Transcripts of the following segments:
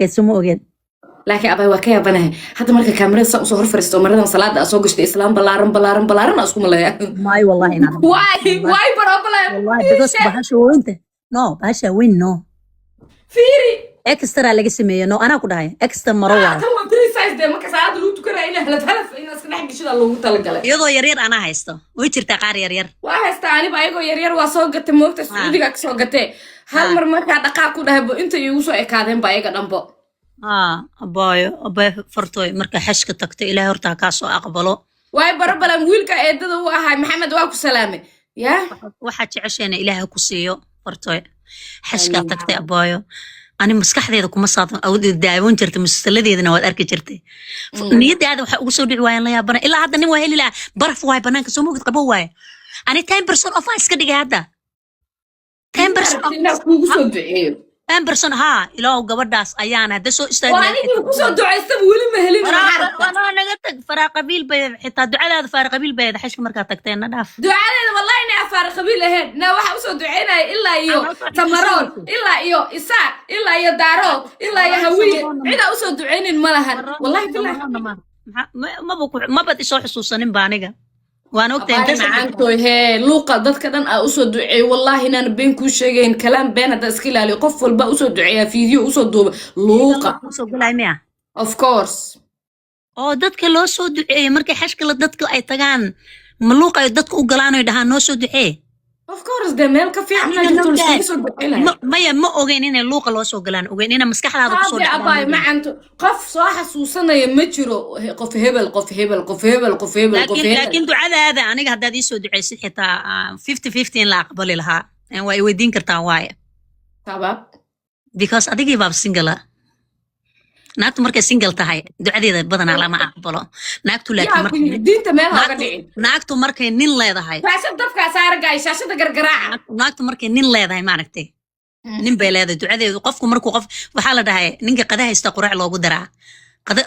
sheekayso ma ogeen laakiin abay waa ka yaabanahay hadda marka kaamirada saa usoo hor fariisto maradan salaada soo gashtay islaam balaaran isku maleeya maayo wallahi inaan why problem wallahi because bahasha weynta no bahasha weyn no fiiri extra laga sameeyo no anaa ku dhahay extra maro waa tan waa free size de marka salaada lagu tukanaa in halaf in iska dhex gashada loogu talagalay iyadoo yar yar anaa haysto way jirtaa qaar yar yar waa haystaa aniba ayagoo yar yar waa soo gatay moogta Sacuudiga ka soo gatay hal mar markaa dhaqaaq ku dhahay inta igu soo ekaadeen ba ayaga dhanbo abay fartoy marka xashka tagtay ilaahay horta ka soo aqbalo way barabalan wiilka eedada uu ahaa maxamed waa ku salaamay ya waxa jeceshayna ilaahay ku siiyo fartoy xashka tagtay abayo ani maskaxdeeda kuma saadan awd daawan jirtay musaladeedana waad arki jirtay niyadaada waxa ugu soo dhici waayeen la yaabana ilaa hadda nin waa heli lahaa baraf waay banaanka soo moogid qabo waay ani 10% of ice ka dhigay hadda 10% kugu soo duceeyo 10% ها إلى وقبضاس أيانا ده سو استاذ وأنا كوسو دعاء استب ولي مهلين أنا نقطك فرا قبيل بيد حتى دعاء هذا فرا قبيل بيد حش مركز تكتين نداف دعاء والله إني أفار قبيل هين نا واحد وسو دعينا إلا يو تمرون إلا يو إساء إلا يو دارو إلا يو هوية عدا وسو دعين الملهن والله بالله ما بدي سو حسوسا نبانيجا وانا وقت انت عنتو هي لوقا ددك دن اسو دعي والله انان بين كو شيغين كلام بين هذا اسكيلالي قف والبا اسو دعيا فيديو اسو دوب لوقا اسو غلايميا of course oo dadka loo soo duceeyay markay xashkala dadka ay tagaan maluuqa ay dadku u galaan ay dhahaan noo soo duceey of course de meel ka fiican ay soo duceeyay ma ogeyn in luuqa loo soo galaan ogeyn in maskaxdaada ku soo dhacay abay ma anto qof soo xasuusanaya ma jiro qof hebel laakiin ducadaada aniga haddaad ii soo duceysid xitaa 50-50 in la aqbali lahaa way weydiin kartaa waay sabab because adigii baab single naagtu markay single tahay ducadeeda badanaa lama aqbalo naagtu laakiin markay diinta meel hooga dhicin naagtu markay nin leedahay faashad dadka saargay shaashada gargaraaca naagtu markay nin leedahay maaragtay nin bay leedahay ducadeedu qofku markuu qof waxa la dhahay ninka qada haysta quraac loogu daraa qada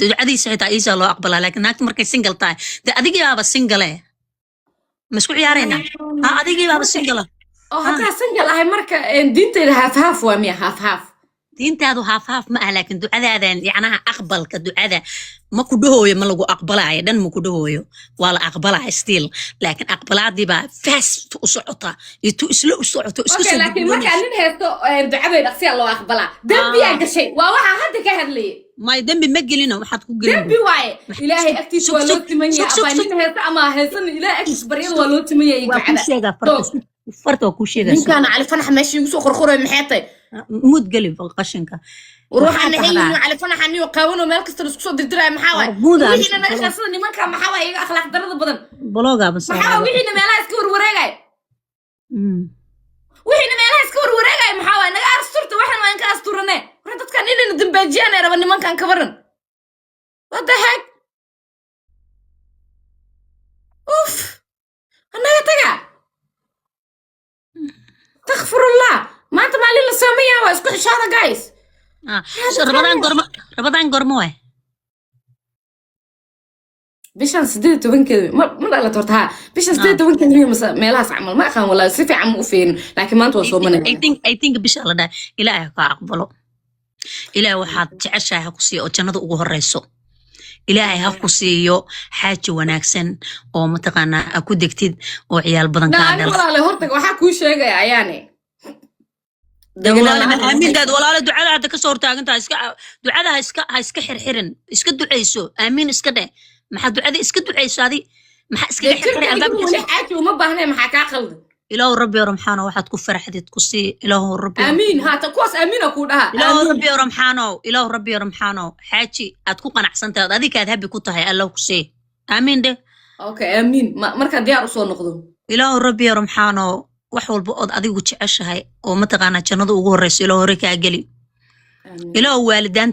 ducadiisa xitaa iisa loo aqbalaa laakiin naagtu markay single tahay adigii baaba single masku ciyaarayna adigii baaba single hadda single ahay marka diinteeda haaf waa miya haaf diintaadu haaf ma ah laakiin ducadaadan yacnaha aqbalka ducada ma ku dhahooyo ma lagu aqbalaayo dhan ma ku dhahooyo waa la aqbalaayo still laakiin aqbalaadii baa fast u socota iyo isla u socoto isku soo laakiin marka nin heesto ducada dhaqsiya loo aqbalaa dambi ay gashay waa waxa hadda ka hadlay ما يدمي مجلينا وحد كوجلين دمبي واي إلهي أكتيس ولو تمني أباني هذا أما هذا إلهي أكتيس بريد ولو تمني يقعد فرت وكوشي ذا كان على فنح ماشي يوسو خرخورة محيطي مود قلب القشنك وروح أنا هي على فنح أني وقاونه مالك استرسكسو دردرا محاوي ويجينا مالك أصلا نمان كان محاوي أخلاق درد بدن بلوغا بس محاوي ويجينا مالها سكور وراجعي ويجينا مالها سكور وراجعي محاوي أنا أسترت واحد ما إنك أسترناه ردت كان إني ندم بجينا ربنا نمان كان كبرن what the heck أوف أنا يتجا تغفر الله ما أنت مالي للسامية واسكت شهادة جايز رمضان قرموه بيشان سديت وين كذا ما لا تورتها بيشان سديت وين كذا مثلا ميلاس عمل ما كان ولا سيف عم فين لكن ما أنت وصل منه I think بيش الله ده إلهي كأقبله إلهي واحد تعشى هكوسي أو جنده وجوه الرئيسو إلهي هكوسيو حاجة وناكسن أو متقنا أكو دكتيد أو عيال بدن كادر. لا والله لهورتك وحكوا شيء يعني. آمين داد ولا دعاء هذا كسر تاجنت دعاء هيسك حرحرن إسك دعيسو آمين إسك ده ما حد دعاء إسك دعيسو هذه ما حد إسك حرحرن الباب حاجة وما بهنا ما حكى خلد. إله ربي ورمحانه واحد كفر حد تقصي إله ربي آمين ها تقص آمين أقولها إله ربي ورمحانه إله ربي ورمحانه حاجي أتكون أحسنت هذيك هذا بكتة هي الله كسي آمين ده أوكي آمين مركز ديار أصول نقدم إله ربي ورمحانه وحول بقض أدي وتعيش هاي ومتقنا جنود وغرس إله رك أجلي إله والدان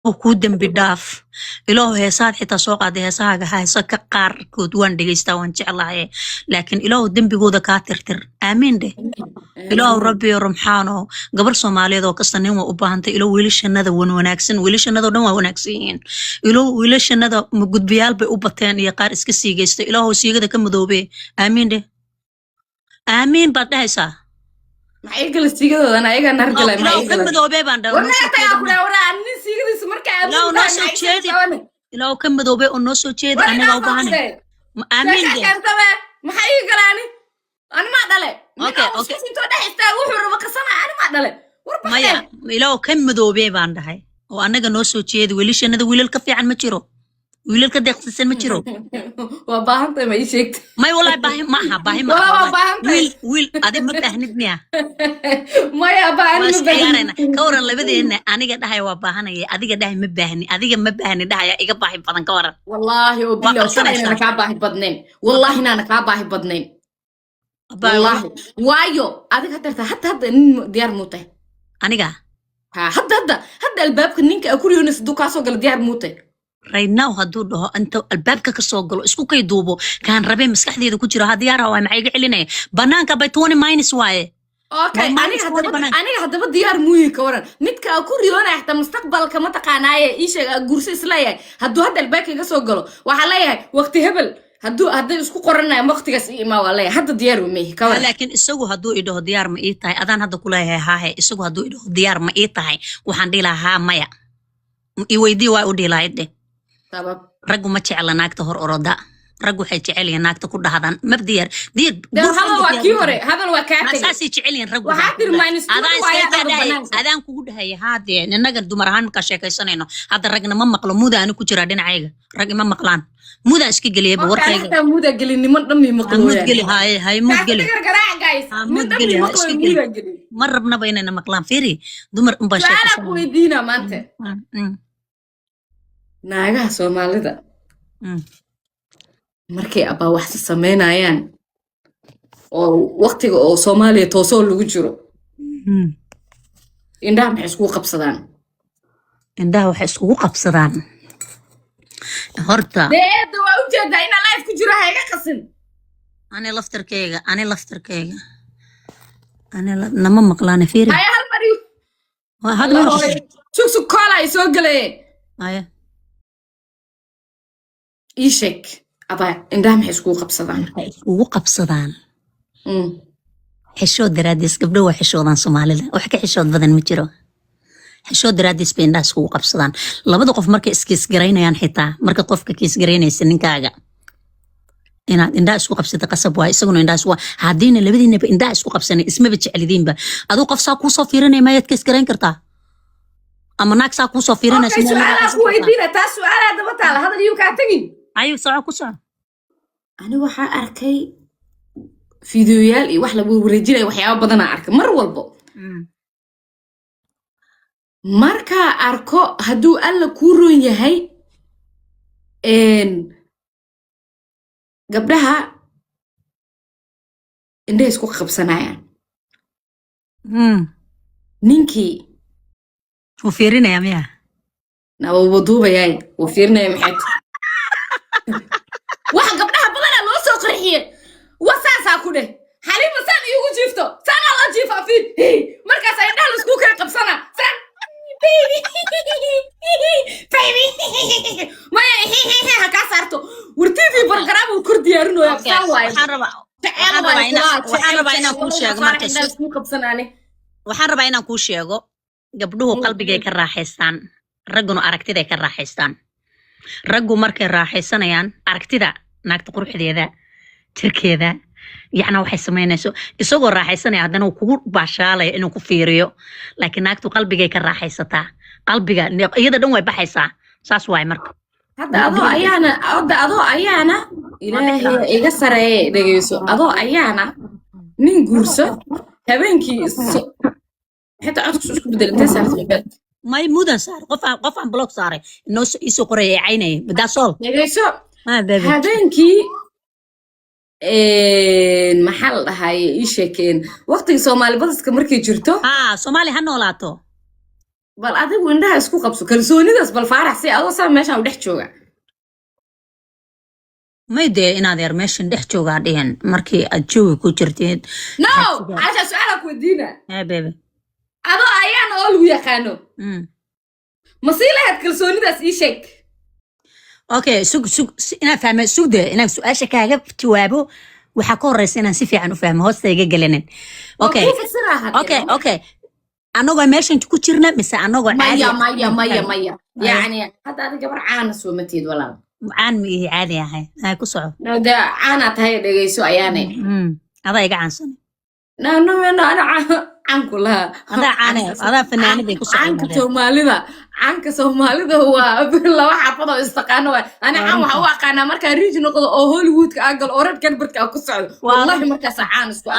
وكودن بداف إله هيساد حتى سوق هذا هيساق هيساق كقار كودوان دقيستا وانجع الله لكن إله دم بجودة كاترتر آمين ده إله ربي رمحانه قبل صومالي ذو قصني وأبهنت إله ويلش النذا وناكسن ويلش النذا نوا وناكسين إله ويلش النذا مجود بيال بأبتين يقار إسكسي جيست إله سيجد كم ذوبه آمين ده آمين بعد هيسا maxay kala siigadooda ana ayaga nar galay ilaa ka madoobay baan dhahay warna tayaa ku dhahay warna ani siigadis marka aad ilaa ka madoobay oo noo soo jeedi anaga u baahan aamin de maxay galaani ana ma dhale okay inta dhaxtaa wuxuu rabo ka sama ana ma dhale maya ilaa ka madoobay baan dhahay oo anaga noo soo jeedi wiilashanada wiilal ka fiican ma jiro wiilal ka deeqsisan ma jiro waa baahantay ma ii sheegtay may wallahi baahi ma wiil adi ma baahnid miya maya baahan ma baahnid ka waran labadeena aniga dhahay waa baahanaya adiga dhahay ma baahni adiga ma baahni dhahaya iga baahi badan ka waran wallahi oo billahi inaan ka baahi badnayn wallahi inaan ka baahi badnayn wallahi waayo adiga hatta diyaar muutay aniga hadda albaabka ninka akuriyoonis duu ka soo gal diyaar muutay right now hadduu dhaho inta albaabka ka soo galo isku kay duubo kaan rabay maskaxdeeda ku jiro hadiyaar waa maxay iga celinaya banaanka bay 20 minus waaye okay aniga hadaba diyaar muuyi ka waran midka akuriyoona xita mustaqbalka ma taqaanaaye ii sheeg gursi isleeyahay hadduu hadda albaabka iga soo galo waxa leeyahay waqti hebel hadduu isku qoranayo waqtigaas ima waa leeyahay hadda diyaar ma ka waran laakiin isagu hadduu idhaho diyaar ma ii tahay adaan hadda ku leeyahay haahe isagu hadduu idhaho diyaar ma ii tahay waxaan dhihi lahaa maya i weydii waa u dhihi lahayd raggu ma jecla naagta hor oroda raggu waxay jecel yihiin naagta ku dhahdan mabdiyar hadal waa kii hore hadal waa kaa tagay saasi jecel yihiin raggu waxaa tirmaynis adaan kugu dhahay haadee inaga dumar ahaan markaa sheekaysanayno hadda ragna ma maqlo muda ani ku jiraa dhinacayga rag ima maqlaan muda iska geliyay warkayga muda gelin niman dhammi maqlo mud geli hay mud geli mud geli iska geli ma rabnaba inayna maqlaan fiiri dumar un baa sheekaysanayno ku weydiina maanta naagaha Soomaalida markay abaa wax sameynayaan oo waqtiga oo Soomaaliya toosoo lagu jiro indhaha maxay isku qabsadaan indhaha waxay isku qabsadaan horta deedo waa u jeedaa in live ku jiro hayga qasin ani laftarkeyga nama maqlaan fiiri hay hal mari waa hadda sug koola ay soo galay aya ishek aba indhaha maxay isku qabsadaan xishood daraadiis gabdho waa xishoodan Soomaalida wax ka xishood badan ma jiro xishood daraadiis bay indhaha isku qabsadaan labada qof markay iskiis garaynayaan xitaa marka qofka kiis garaynaysa ninkaaga inaad indhaha isku qabsata qasab waa isaguna indhaha isku haddii labadiinaba indhaha isku qabsanay isma jecelidiinba adoo qof saa ku soo fiirinay ma yaad kiis garayn kartaa ama naag saa ku soo fiirinaysa su'aalaha ku weydiina taas su'aalaha daba taala hadal iyo ka tagin ayuu soo ku soo ani waxa arkay fiidiyoyaal iyo wax la wareejinay waxyaabo badan aan arkay mar walbo marka arko hadduu alla ku roon yahay gabdhaha indhaha isku qabsanayaan ninkii وفيرنا ميا وضوبة ياي وفيرنا يا محيط واحد قبلها بدنا لو سوق رحية وساسا كده حليم سان يوجو جيفتو سان الله جيفا فيه مركز عندنا السكوك قبسنا سان بيبي ما هكاسرتو ورتيفي برغرام وكردي يرنو يا سواي waxaan rabaa inaan kuu sheego gabdhuhu qalbigay ka raaxaystaan ragguna aragtiday ka raaxaystaan raggu markay raaxaysanayaan aragtida naagta quruxdeeda jirkeeda yacna waxay samaynayso isagoo raaxaysanaya haddana uu kugu baashaalaya inuu ku fiiriyo laakiin naagtu qalbigay ka raaxaysataa qalbiga iyada dhan way baxaysaa saas waay marka hadda adoo ayaana ilaahay iga sareeye dhegeyso adoo ayaana nin guurso habeenkii حتى عندك شو بدل انت صار ما يمودن صار قف عن بلوك صار انه يسو قريه عيني بدا صول يسو ما بيبي هذنكي محل هاي يشكين وقت Soomaali badska markay jirto Soomaali ha noolaato bal adigu indhaha isku qabso kalsoonidaas bal faarax si adoo saa meesha u dhex jooga ما يدي إن هذا رمشن ده شو قاعدين مركي أجوي كوجرتين no عشان سؤالك ودينا يا بيبي أنا أيان أقول ويا خانو مصيلة هتكلسوني ده إيشك أوكي سوق أنا فاهمة سوق ده أنا سؤال شكاية جوابه waxaa ka horeysa inaan si fiican u fahmo hoosta iga gelinin okay okay okay anagoo meeshan ku jirna mise anagoo caadi maya yani hadda adiga gabar caan soo matid walaal caan ma ihi caadi ahay ay ku soco nada caan tahay dhageyso ayaanay adaa iga caansan ana عنكو لها هذا فنان دي كسر عنك سوماليدا لا حافظه استقانه انا عام waxa u aqaana marka region noqdo oo Hollywood ka agal orad kan barka ku socdo wallahi marka sacaan isku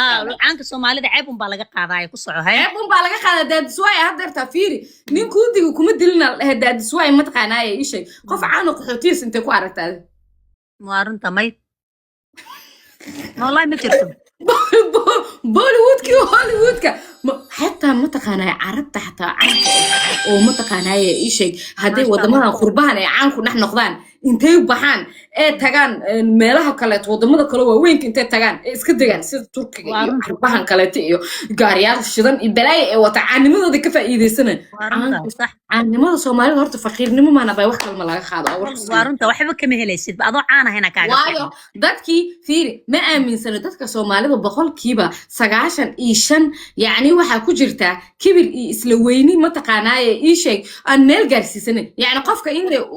caanka Soomaalida ceeb baa laga qaaday ku soco hay ceeb baa laga qaaday dad suway hadarta fiiri nin kuudiga kuma dilina dad suway ma taqaanay ishay qof caan qaxootiis inta ku aragtaa maarinta may والله ما jirto بوليوود كي هوليوود كا حتى ما تقاناي عربت حتى عنك او ما تقاناي اي شيء هدي ودمada qurbahan ay caan ku dhax noqdaan intay u baxaan ee tagaan meelaha kale wadamada kale waa weyn intay tagaan iska degaan sida Turkiga iyo qurbahan kale iyo gaariyaal shidan iyo balaay ee wata caanimadooda ka faa'iideysanay caanimada Soomaalida horta faqiirnimo maana bay wax kale laga qaado waarunta waxba kama helaysid adoo caan ahayna kaaga waayo dadkii fiiri ma aaminsana dadka Soomaalida boqolkiiba 95 يعني waxa ku jirta kibir iyo isla weyni ma taqaanaaye ii sheeg aan meel gaarsiisanay yani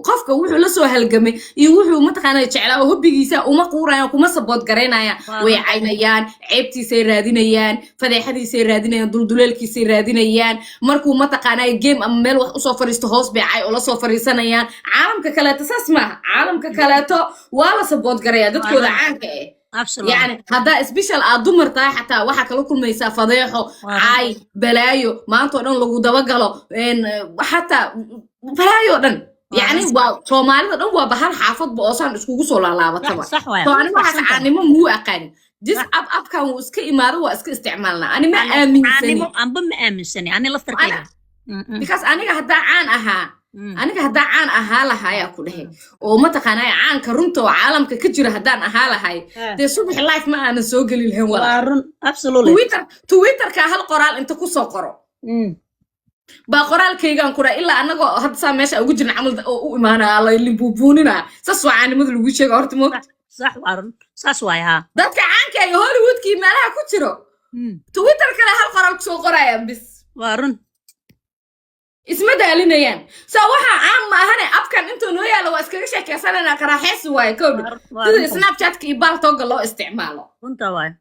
qofka wuxuu la soo halgamay iyo wuxuu ma taqaanaaye jeclaa hobbigiisa uma quurayaan kuma sabood gareynayaan way caynayaan ceebtiisa raadinayaan fadeexadiisa raadinayaan dulduleelkiisa raadinayaan markuu ma taqaanaaye game ama meel wax u soo fariisto hoos beecay oo la soo fariisanayaan caalamka kale taas ma caalamka kale waa la sabood gareeya dadkooda caanka يعني هذا سبيشال أدمر تاي حتى واحد كله كل ما يسافضيحه عاي بلايو ما أنتوا أنا لو دبقله إن حتى بلايو دن يعني وصومالي دن وبحال حافظ بأصلا اسكو صلا لا بطبع فأنا واحد عني مو أقل جس أب كان وسك إمارة وسك استعمالنا أنا ما آمن سني أنا ما آمن سني أنا لستر كذا because أنا هدا عن aniga hadda caan ahaa lahay ku dhahay oo ma taqaanay caanka runta oo caalamka ka jira hadaan ahaa lahay de subax life ma aan soo gali lahayn wala run absolutely twitter ka hal qoraal inta ku soo qoro ba qoraalkaygan ku dhahay illa anaga hadda saa meesha ugu jirna amal u imaanaa la libuubunina sas waanimada lagu sheego horta mo sax waarun saas waay ha dadka caanka ay Hollywood ki meelaha ku jiro twitter kale hal qoraal ku soo qorayaan bis waarun اسمه دالينيان سواها عام ما هنا أبكن أنتوا نويا لو أسكرش كسرنا كراحس واي كود سناب شات كي بالتوج الله استعماله أنت واي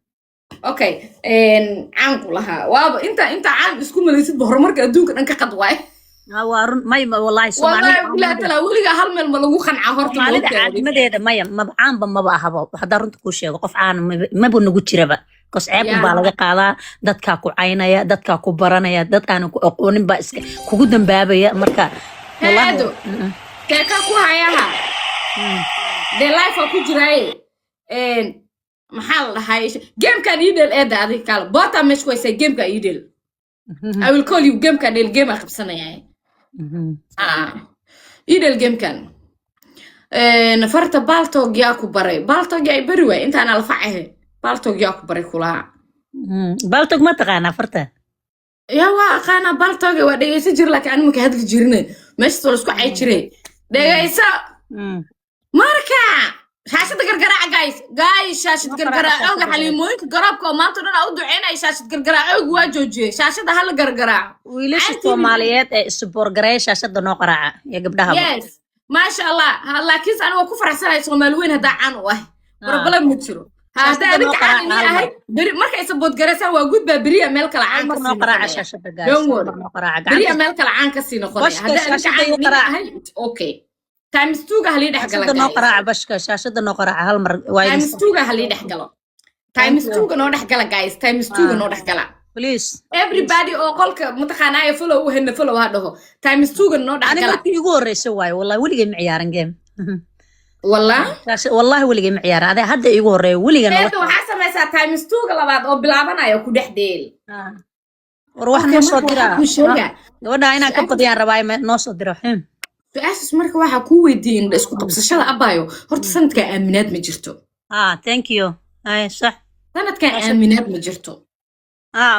أوكي إن عام كلها واب أنت عام اسكو مليسيد بهرمرك أدوك أنك قد واي وارن ما والله والله لا تلاولي هالمل ملو خنعة هرت ما ده ما عام ما بقى هبا حضرت كل شيء قف عام ما بنقول شربة كوس عيب بالغ قاضي دتك كو عينيا دتك كو برانيا دت أنا أقولن بس كوجودن بابيا مركا والله كيكا كو هياها ده لايف أكو جراي إن محل هاي جيم كان يدل إيه ده هذه كلا باتا مش كويس جيم كان يدل I will call you جيم كان الجيم أخذ سنة يعني يدل جيم كان نفرت بالتو جاكو بري بالتو جاي بروي أنت أنا لفعه بالتو جاكو بري كلها بالتو ما تقانا فرته يا واقعنا بالتو جا ودي يسجر لك أنا مكهدك جيرني مش تولسكو عيشري ده يسا مركا شاشة قرقراع جايز شاشة قرقراع أوجع حليموينك قرابكم ما ترون أودو عينا شاشة قرقراع أوجع وجوجي شاشة ده هلا قرقراع ويلش الصوماليات السبورغري شاشة ده نقرع يا قبلها يس ما شاء الله هلا كيس أنا وكفر حسنا صومالوين هدا عنوه وربنا متشرو هذا أنا كأني هاي مركز سبوت جرسا وجود ببرية ملك العان نقرع شاشة ده جايز برية ملك العان كسينو خلي هذا أنا كأني هاي أوكي تايمز 2 هلي دحقلا شاشة نقرع بشكا شاشة نقرع هالمر تايمز 2 هلي دحقلا تايمز 2 نو دحقلا جايز تايمز 2 نو دحقلا بليز everybody oo qolka mutaqaanay follow wahna follow hadaho times 2 noo dhaxgala aniga markii ugu horeysay waay wallahi weligay ma ciyaaran game wallahi weligay ma ciyaaran aday hadda igu horeey weligan waxa samaysaa times 2 labaad oo bilaabanayo ku dhex dheel war wax noo soo dira gabadha inaan ka badiyaan rabaa noo soo diro su-aashaas marka waxaa kuu weydiin isku qabsashada abaayo horta sanadka aaminaad ma jirto thank you ay sax sanadka aaminaad ma jirto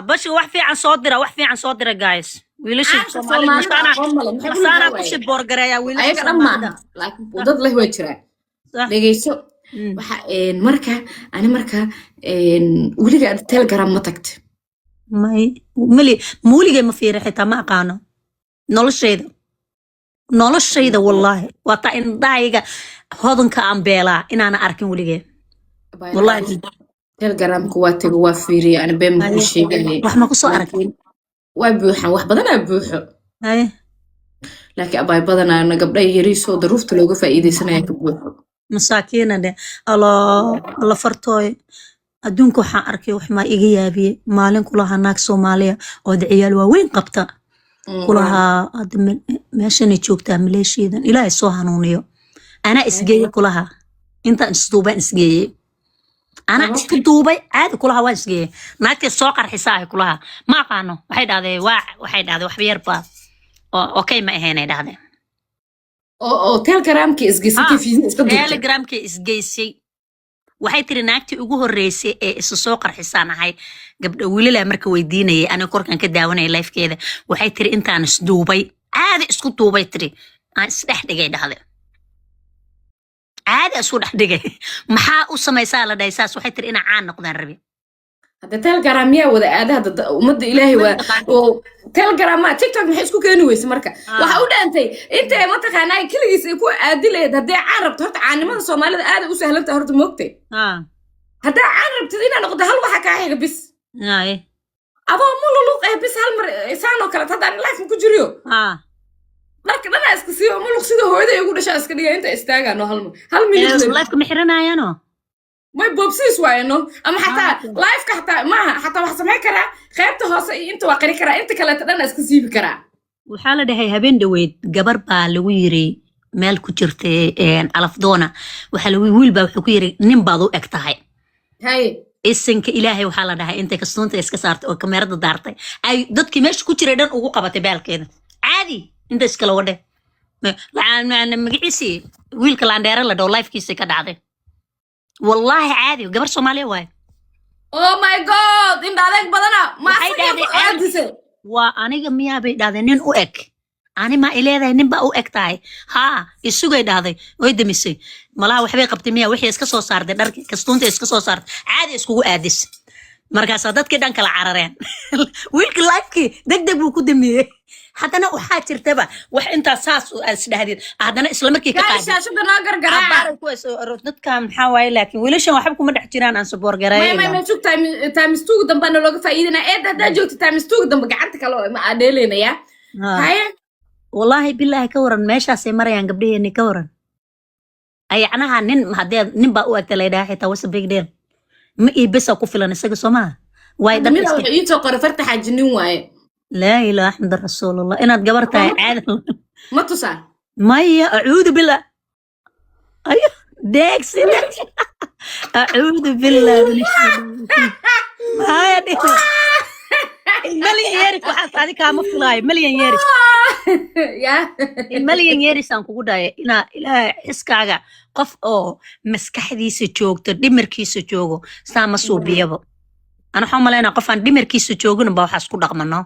bash wax fiican soo dira guys wiilasha Soomaalida masana ku shid borgareeya wiilasha Soomaalida laakiin dad leh way jiraan dhageyso waxa marka ani marka weliga telegram ma tagtay may muuligay ma fiirin xitaa ma aqaano noloshayda wallaahi waa taa indhahayga hodanka aan beelaa inaana arkin weligee wallaahi telegramka waa tago waa fiiriya ani been ma ku sheegay wax ma ku soo arkin waa buuxan wax badan aa buuxo laakiin abay badanaa gabdha yariisoo daruufta looga faa'iideysanaya ka buuxo masaakiina de alla fartooy adduunka waxaan arkay wax maa iga yaabiyey maalin kulahaa naag soomaaliya oo ciyaal waaweyn qabta kulahaa hadda meeshanay joogtaa maleeshiyadan ilaahay soo hanuuniyo anaa isgeeye kulahaa intaan isduubaan isgeeyey anaa isku duubay caadi kulahaa waan isgeeyey naagtay soo qarxisaa ahay kulahaa ma aqaano waxay dhahday waxba yarba okay ma ahaynay dhahdeen telegramkii isgeysay waxay tiri naagtii ugu horreysay ee isu soo qarxisaan ahay gabdha wiilala marka weydiinayay aniga korkan ka daawanaya lifekeeda waxay tiri intaan isduubay caadi isku duubay tiri aan isdhex dhigay dhahde caadi isku dhex dhigay maxaa u samaysaa la dhahay saas waxay tiri inaa caan noqdaan rabi hadda telegram yaa wada aada hadda ummadda ilaahay waa telegram ma tiktok maxay isku keeni weyse marka waxa u dhaantay intay mataqaanaa keligiis ay ku aadi lahayd hadday caan rabto horta caanimada soomaalida aada u sahlanta horta moogtay haddaa caan rabtid inaa noqdo hal waxa kaa xiga bis adoo mululuq bis hal mar isaanoo kale haddaan life ku jiriyo marka dhanaa iska siiyo muluq sida hooyada igu dhashaa iska dhiga inta istaagaano hal minute life ma xiranayaano ما بوبسيس واينو أما حتى لايف كحتى ما حتى واحد سمع كرا خيبته هوس أنت وقري كرا أنت كلا تدنا اسكسيب كرا وحالة ده هي هبين دويد جبر بالويري مال كترتي على فضونا وحلوي ويلبا وحكيري نمبضو اكتاهي هاي إسنك إلهي وحالة ده أنت كستونت إسكسارت أو كاميرا دارتي أي ضد كمش كتير دان أو قبته بال كده عادي أنت إسكلا وده لا أنا مجلسي ويل كلاندير لا دو لايف كيسي كدعده والله عادي وقبر صومالي واي oh my god إن بعدك بدنا ما أحد وأنا جميع بيدادين نين أوك أنا ما إلى ذا نين بأوك تاي ها السوق يدادي ويد مسي ملا وحبي قبت مية وحي إسكسو صار ده درك كستونت إسكسو صار عادي إسكو أديس مركز صدق كده أنك العررين ويلك لايفكي دق بوكو دمية حتى أنا أحاتر تبع وأنت أساس أسدهدين هذا إسلامك كذا كاش عشان ناقر قراءة عبارة كويس ردت كام حواي لكن وليش ما أحبكم من احترام عن سبور قراءة ما شوف تايم ستوك دم بنا لوقف فايدنا إيه ده جوت تايم ستوك دم بقعدت كلو ما أدلنا يا هاي والله بالله كورن ماشى سمرة يعني قبليه إني كورن أي أنا هنن هذا نبأ وقت اللي ده حتى وصل بيك دير ما يبص أكو فلان السجى سما وايد من لو يتوقع فرت حاجني واي لا إله إلا رسول الله أنا تجبرت عاد ما تصار ما أعوذ بالله أيوه ديك سيدك أعوذ بالله من الشيطان ما يدي مليون يارك وحاس هذه كام فلاي مليون يارك يا مليون يارك سانكو قداي إلى إسكاجا قف أو مسكحدي سجوج تدمر كي سجوجو سامسو بيابو أنا حمل أنا قف عن دمر كي سجوجو نبغى حاسكو رقمنا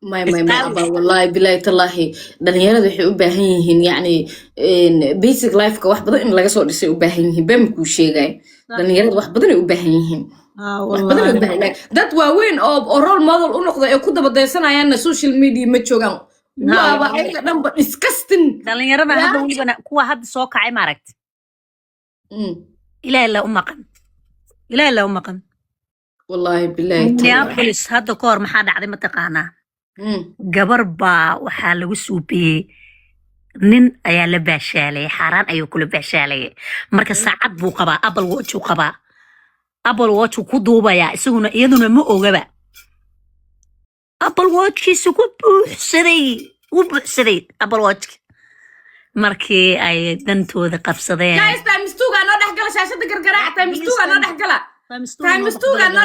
ما والله بالله تالله دنيارة وحي أباهيهن يعني basic life كواحد بدأ إن لقى صور يصير أباهيهن بمكو شيء جاي دنيارة واحد بدأ أباهيهن والله دات واوين أو رول موديل أنقذ يكون ده بدأ سنة يعني السوشيال ميديا متشوجان لا بقى نم disgusting دنيارة هذا ولي بنا كوا هذا سوق عي ماركت إلا أمقن إلا أمقن والله بالله يا بوليس هذا كور ما حد عدم تقانا gabar baa waxaa lagu suubiyey nin ayaa la baashaalay xaaraan ayuu kula baashaalay marka saacad buu qabaa apple watch uu qabaa apple watch ku duubaya isaguna iyaduna ma ogaba apple watchkiisu ku buuxsaday apple watch markii ay dantooda qabsadeen guys tamistuga noo dhaxgala shaashada gargaraaca tamistuga noo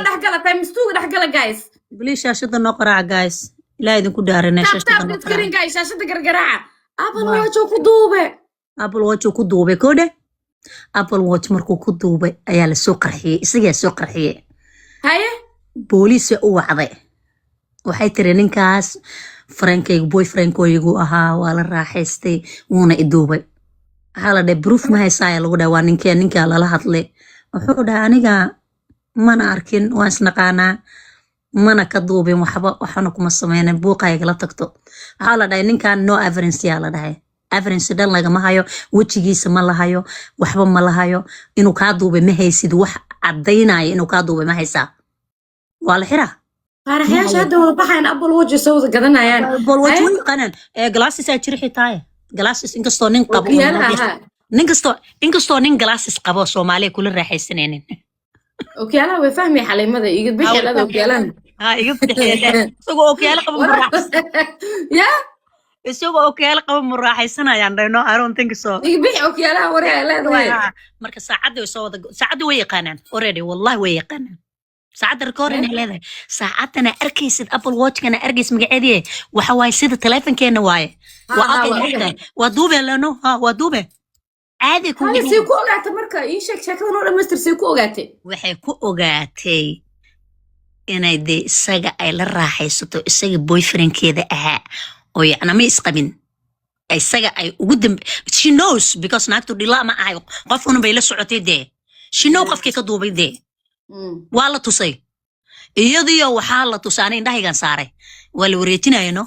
dhaxgala tamistuga dhaxgala guys bili shaashada noo qaraaca guys لا إذا كنت دارنا شاشة قرقرة أبل واتشو كدوبة أبل واتشو كدوبة كده أبل واتش مركو كدوبة أيال السوق رحية إسقى السوق رحية هاي بوليس وعضي وحي ترينين كاس فرانكي بوي فرانكو يقو أها ولا راحستي ونا إدوبة waxaa la dhahay proof ma haysaa lagu dhahay waa ninkaa lala hadlay wuxuu dhahay aniga mana arkin waan isnaqaanaa mana ka duubin waxana kuma sameynin buuqaygala tagto waxaa la dhahay ninkan no evidence yaa la dhahay evidence dhan lagama hayo wejigiisa ma lahayo waxba ma lahayo inuu kaa duubay ma haysid wax caddaynaya inuu kaa duubay ma haysaa waa la xiraa faaraxyaasha hadda wada baxayan Apple Watch soo wada gadanayaan Apple Watch way qanaan glasses aa jiri xitaaye glasses inkastoo nin qabo inkastoo nin glasses qabo Soomaaliya kula raaxaysanaynin ookiyaalaha way fahmi xaliimada iga bixilada ookiyaalaha iga bixilada isagoo ookiyaala qabo isagoo ookiyaala qabo muraaxaysanayaan dhayno I don't think so iga bixi ookiyaalaha wareey leedahay marka saacada way yaqaanaan already wallahi way yaqaanaan saacada recording leedahay saacadana arkaysid Apple Watch kana argays magaceedii waxa way sida telefonkeena waaye waa duube lano waa duube caadi ku si ku ogaatay marka ii sheekada noo dhameystir si ku ogaatay waxay ku ogaatay inay de isaga ay la raaxaysato isaga boyfriendkeeda ahaa oo yacni ma isqabin isaga ay ugu dambe she knows because naagtu dhila ma ahay qof una bay la socotay de she know qofkii ka duubay de waa la tusay iyadiyo waxaa la tusaanay indhahaygan saaray waa la wareejinayno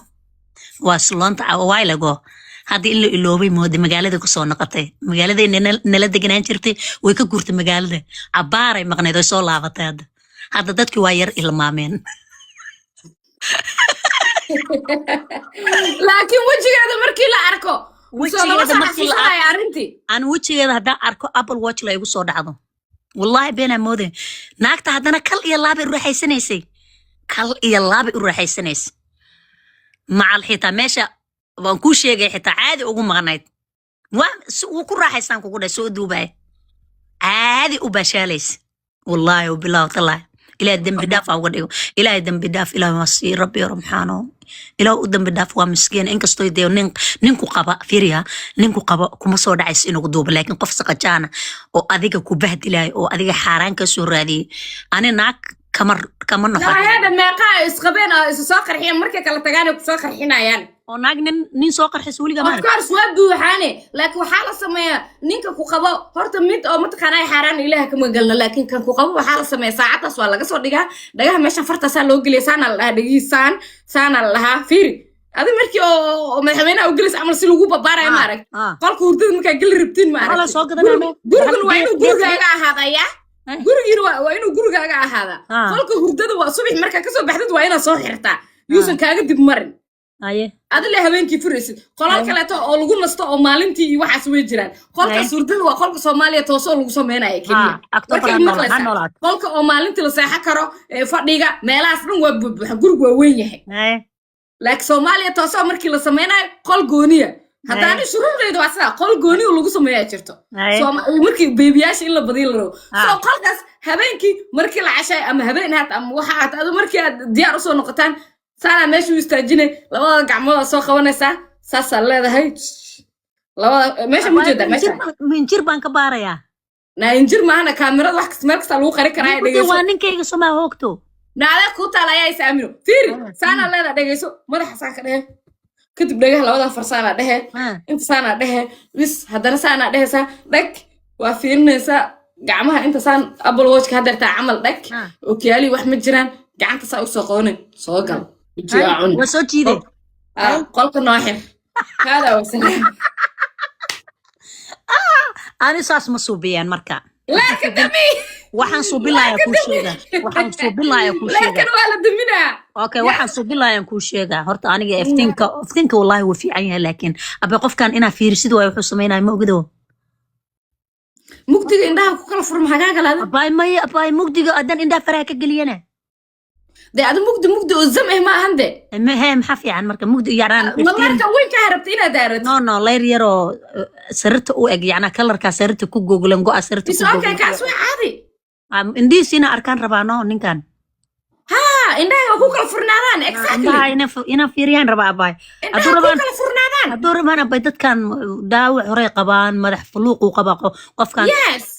waa slonta a while ago hadda in la iloobay mooda magaalada ku soo noqotay magaalada nala deganaan jirtay way ka guurtay magaalada abaaray maqneed oo soo laabatay hadda dadkii waa yar ilmaameen laakiin wejigeeda markii la arko aan wejigeeda haddaan arko Apple Watch la igu soo dhacdo wallahi been amoode naagta haddana kal iyo laabay u raaxaysanaysay macal xitaa meesha waan kuu sheegay xitaa caadi ugu maqnayd wuu ku raaxaystaan kugu dhahay soo duubay caadi u baashaalaysa wallahi wabillahi watallahi إلى الدم بدافع وقديو إلى الدم بدافع إلى مصير ربي رمحانه إلى الدم بدافع ومسكين إنك استويديو نينكو قبا فيريا نينكو قبا كم صور عيس إنه قدوب لكن قفص قجانا أو أذيك كوبهد لاي أو أذيك حاران كسور هذه أنا ناك كمر نفر هذا ما قايس قبينا ساقر حين مركك على تجانب ساقر حين يعني oo naag nin soo qarxisuli gamaan of course waa buuxaane laakiin waxa la sameeyaa ninka ku qabo horta mid oo mataqaanay xaraan ilaaha kama galna laakiin kan ku qabo waxa la sameeyaa saacadaas waa laga soo dhigaa dhagaha meesha fartaasa loo geliyaa saana la dhagiisaan saana la lahaa fiiri adi markii oo madaxweynaha u gelis amal si lagu babaaray ma arag qolka hurdada markaa gal rabtiin ma arag wala soo gadanaa gurigan waa inuu gurigaaga ahaadaya gurigiina waa inuu gurigaaga ahaada qolka hurdada waa subax markaa ka soo baxdad waa inaad soo xirtaa yuusan kaaga dib marin aye adile habeenkii furisid qolal kale oo lagu nasto oo maalintii waxaas way jiraan qolka surdada waa qolka Soomaaliya toosoo lagu sameeyay kaliya qolka oo maalintii la seexan karo fadhiga meelahaas dhan waa buuxa gurigu waa weyn yahay laakiin Soomaaliya toosoo markii la sameeyay qol gooniya haddana shuruudeedu waa sida qol gooni oo lagu sameeyay jirto markii beebiyaasha in la badiyo laro soo qolkaas habeenkii markii la cashay ama habeen haat ama waxa aad markii aad diyaar u soo noqotaan saana meeshu istaajinay labada gacmood soo qabanaysa saasa leedahay labada meesha ma jeeda meesha minjir baan ka baaraya injir maana kaamirada wax kasta meel kasta lagu qari karaa dhageyso waa ninkayga Soma hoogto naada ku talaya Saamiro fiiri saana leedahay dhageyso madaxa saan ka dhahay kadib dhagaha labada farsaana dhahay inta saana dhahay bis haddana saana dhahaysa dhag waa fiirinaysa gacmaha inta saan Apple Watch ka hadarta amal dhag oo kiyaali wax ma jiraan gacanta saa u soo qoonay soo gal وسو جيدي قلق ناحر هذا وسلام أنا ساس مصوبيان مركا لا كدمي waxaan soo bilaaya ku sheega laakiin waa la duminaa okay waxaan soo bilaaya ku sheega horta aniga iftiinka wallahi waa fiican yahay laakiin abay qofkan ina fiirsid way wuxuu sameeyay ma ogdo mugdiga indhaha ku kala furma hagaaga laada abay mugdiga adan indhaha faraha ka galiyana ده هذا مقد الزمه ما عنده مهم حفي عن مركب مقد يعني مركب وين كهربتينا دارت نو لا يرو سرت او اج يعني كلر كا سرت كو جوجلن جو سرت كو جوجلن كاسوي عادي اندي سينا اركان ربانو نينكان ها indhaha ku kala furnaadaan exactly ina fiiriyaan raba abay aduu rabaan kala furnaadaan aduu rabaan abay dadkan daawac hore qabaan madax fuluuq uu qaba qofkan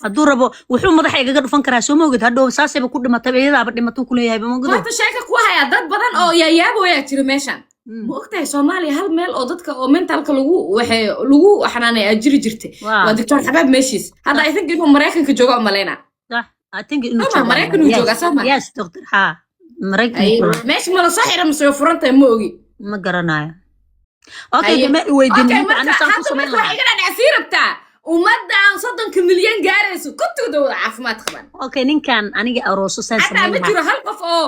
aduu rabo wuxuu madax igaga dhufan karaa soo moogid hadhow saasayba ku dhimatay iyadaaba dhimato ku leeyahay ma ogdo hada sheeka ku haya dad badan oo yaabo yaa jira meeshan ma ogtahay Soomaaliya hal meel oo dadka oo mentalka lagu xanaanay ajiri jirtay waa Dr. Xabaab meeshiis hadda I think inuu Mareykanka joogo maleyna صح I think inuu Mareykanka joogo sama yes doctor ha Mareykanka meesh ma la saxira masoo furantay ma ogi ma garanayo okay ma weydiin ana saan ku sameyn lahaa waxa ina dhacsiirabta umadaan 30 milyan gaarayso kuntooda wada caafimaad qaban okay ninkan aniga arooso san sameyn ma jiro hal qof oo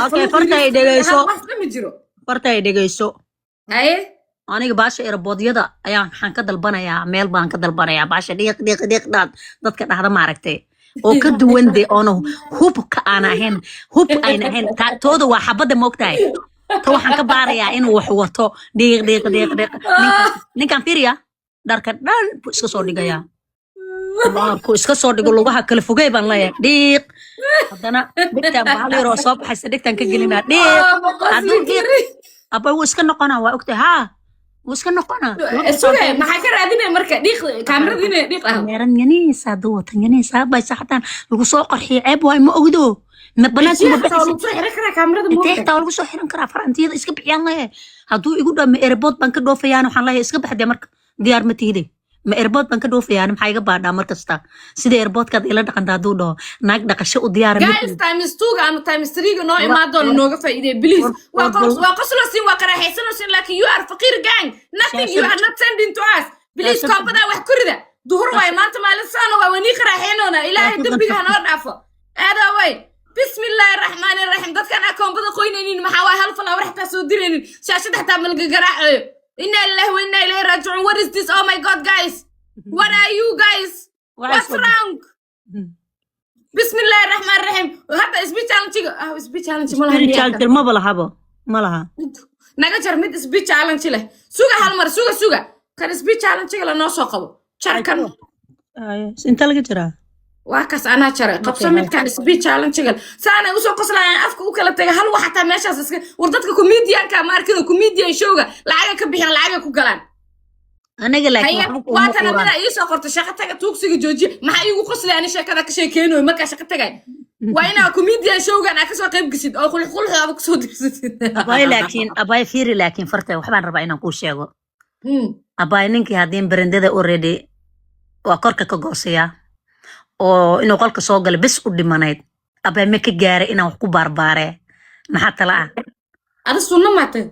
okay fartay dhageyso ma jiro fartay dhageyso haye aniga baasha erboodyada ayaan waxaan ka dalbanayaa meel baan ka dalbanayaa baasha dhiiq dadka dhahda maaragtay oo ka duwan de ono hubka aan ahayn hub ayna ahayn tooda waa xabada moogtahay ta waxaan ka baarayaa inuu wax wato dhiiq ninkan firiya dharka dhan buu iska soo dhigayaa marku iska soo dhigo lugaha kala fogay baan leeyahay dhiiq haddana dhigtaan bahal yaroo soo baxaysa dhigtaan ka gelinaa dhiiq abay wuu iska noqonaa waa ogtahay haa wuu iska noqonaa sugay maxaa ka raadinaya marka dhiiq kaamiradiina dhiiq ah meeran yaniisa duwatan yaniisa bay saxtaan lagu soo qarxiyo ceeb waay ma ogdo ma banaanka ma bixin lagu soo xiran karaa kaamirada ma taa lagu soo xiran karaa farantiyada iska bixiyaan leeyahay hadduu igu dhamo airport baan ka dhoofayaan waxaan leeyahay iska baxdee marka diyaar ma tihiday ma airport baan ka dhoofayaan maxaa iga baadhaa mar kasta sida airportkaad ila dhaqanta hadduu dhaho naag dhaqasho u diyaar guys times 2 ama times 3 ga noo imaadon nooga faa'iiday please waa qoslosin waa qaraxaysanoosin laakiin you are faqir gang nothing you are not sending to us please koobada wax ku rida duhur way maanta maalin saano waa wani qaraxeenoona ilaahay dambiga noo dhaafo aada way bismillahir rahmanir rahim dadkan akoonbada qoynaynin maxaa waa hal falawar xataa soo direenin shaashada xataa malga garaacayo inna lillahi wa inna ilayhi raji'un what is this oh my god guys what are you guys what's wrong bismillahir rahmanir rahim hada speech challenge ma balahabo malaha naga jar mid speech challenge leh suga hal mar suga kan speech challenge la noo soo qabo jarkan inta laga jiraa waa kas ana jaray qabso mid kan speech challenge saana u soo qoslayaan afka u kala tagay hal waxa taa meeshaas iska war dadka comedian-ka ma arkido comedian show-ga lacag ka bixin lacag ku galaan anaga laakiin waa tan mid ay soo qorto shaqo taga tuugsiga jooji maxay igu qoslayaan shaqada ka sheekeenooy marka shaqo tagay waa ina comedian show-gan ka soo qayb gashid oo qulxaada ku soo dirsid abay fiiri laakiin fartay waxbaan rabaa inaan ku sheego abay ninkii hadii barandada already waa korka ka goosaya oo inuu qolka soo galay bes u dhimanayd abay ma ka gaaray inaan wax ku baarbaare maxaa tala ah ada sunna maatay